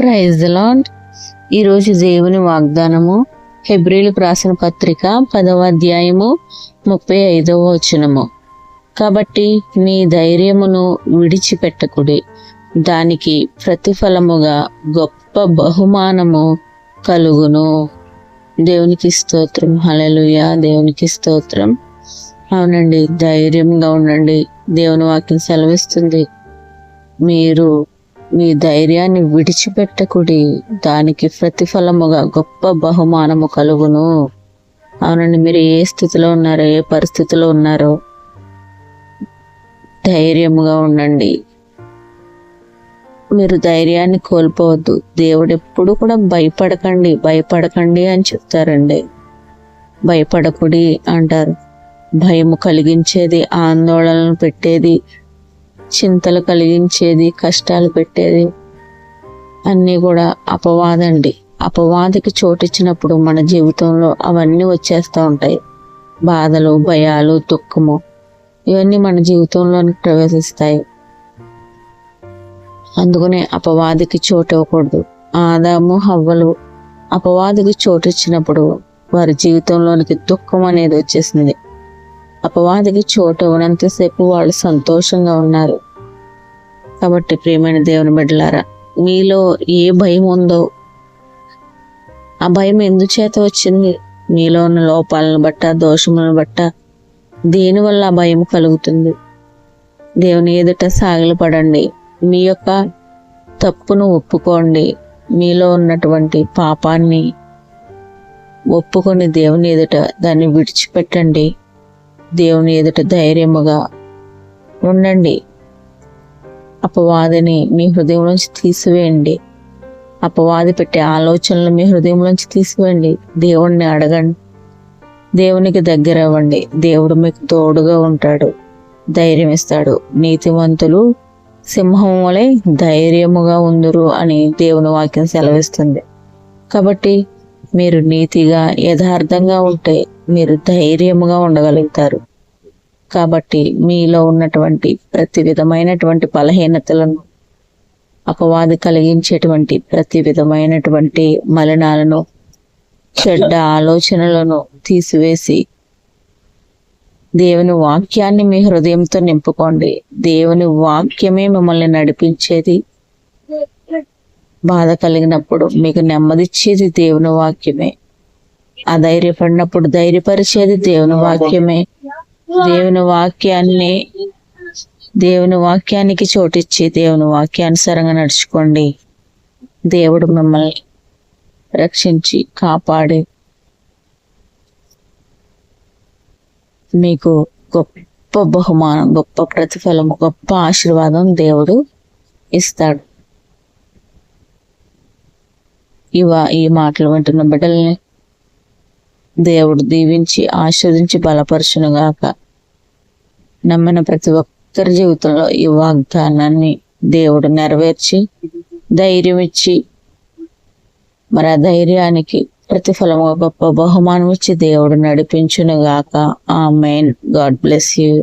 Praise the lord. ఈరోజు దేవుని వాగ్దానము హెబ్రీలకు రాసిన పత్రిక 10వ అధ్యాయము 35వ వచనము. కాబట్టి మీ ధైర్యమును విడిచిపెట్టకుడి, దానికి ప్రతిఫలముగా గొప్ప బహుమానము కలుగును. దేవునికి స్తోత్రం. హల్లెలూయా. దేవునికి స్తోత్రం. అవునండి, ధైర్యంగా ఉండండి. దేవుని వాక్యం సెలవిస్తుంది, మీరు మీ ధైర్యాన్ని విడిచిపెట్టకుడి, దానికి ప్రతిఫలముగా గొప్ప బహుమానము కలుగును. అవునండి, మీరు ఏ స్థితిలో ఉన్నారో, ఏ పరిస్థితిలో ఉన్నారో ధైర్యముగా ఉండండి. మీరు ధైర్యాన్ని కోల్పోవద్దు. దేవుడు ఎప్పుడు కూడా భయపడకండి అని చెప్తారండి. భయపడకుడి అంటారు. భయము కలిగించేది, ఆందోళనలు పెట్టేది, చింతలు కలిగించేది, కష్టాలు పెట్టేది అన్నీ కూడా అపవాదండి. అపవాదికి చోటిచ్చినప్పుడు మన జీవితంలో అవన్నీ వచ్చేస్తూ ఉంటాయి. బాధలు, భయాలు, దుఃఖము ఇవన్నీ మన జీవితంలోనికి ప్రవేశిస్తాయి. అందుకనే అపవాదికి చోటు ఇవ్వకూడదు. ఆదాము హవ్వలు అపవాదికి చోటు ఇచ్చినప్పుడు వారి జీవితంలోనికి దుఃఖం అనేది వచ్చేసింది. అపవాదికి చోటు ఇవ్వనంతసేపు వాళ్ళు సంతోషంగా ఉన్నారు. కాబట్టి ప్రియమైన దేవుని బిడ్డలారా, మీలో ఏ భయం ఉందో ఆ భయం ఎందుచేత వచ్చింది? మీలో ఉన్న లోపాలను బట్ట, దోషములను బట్ట, దేనివల్ల ఆ భయం కలుగుతుంది? దేవుని ఎదుట సాగిలపడండి. మీ యొక్క తప్పును ఒప్పుకోండి. మీలో ఉన్నటువంటి పాపాన్ని ఒప్పుకొని దేవుని ఎదుట దాన్ని విడిచిపెట్టండి. దేవుని ఎదుట ధైర్యముగా ఉండండి. అపవాదిని మీ హృదయంలోంచి తీసివేయండి. అపవాది పెట్టే ఆలోచనలు మీ హృదయంలోంచి తీసివేయండి. దేవుణ్ణి అడగండి, దేవునికి దగ్గర అవ్వండి. దేవుడు మీకు తోడుగా ఉంటాడు, ధైర్యం ఇస్తాడు. నీతివంతులు సింహం వలె ధైర్యముగా ఉందురు అని దేవుని వాక్యం సెలవిస్తుంది. కాబట్టి మీరు నీతిగా, యథార్థంగా ఉంటే మీరు ధైర్యముగా ఉండగలుగుతారు. కాబట్టి మీలో ఉన్నటువంటి ప్రతి విధమైనటువంటి బలహీనతలను, అపవాది కలిగించేటువంటి ప్రతి విధమైనటువంటి మలినాలను, చెడ్డ ఆలోచనలను తీసివేసి దేవుని వాక్యాన్ని మీ హృదయంతో నింపుకోండి. దేవుని వాక్యమే మిమ్మల్ని నడిపించేది. బాధ కలిగినప్పుడు మీకు నెమ్మదిచ్చేది దేవుని వాక్యమే. అధైర్యపడినప్పుడు ధైర్యపరిచేది దేవుని వాక్యమే. దేవుని వాక్యానికి చోటిచ్చి దేవుని వాక్యానుసారంగా నడుచుకోండి. దేవుడు మిమ్మల్ని రక్షించి కాపాడి మీకు గొప్ప బహుమానం, గొప్ప ప్రతిఫలం, గొప్ప ఆశీర్వాదం దేవుడు ఇస్తాడు. ఈ మాటలు వింటున్న బిడ్డల్ని దేవుడు దీవించి ఆశీర్వదించి బలపరచునుగాక. నమ్మిన ప్రతి ఒక్కరి జీవితంలో ఈ వాగ్దానాన్ని దేవుడు నెరవేర్చి ధైర్యం ఇచ్చి, మరి ఆ ధైర్యానికి ప్రతిఫలముగా గొప్ప బహుమానం ఇచ్చి దేవుడు నడిపించునుగాక. ఆమేన్. God bless you.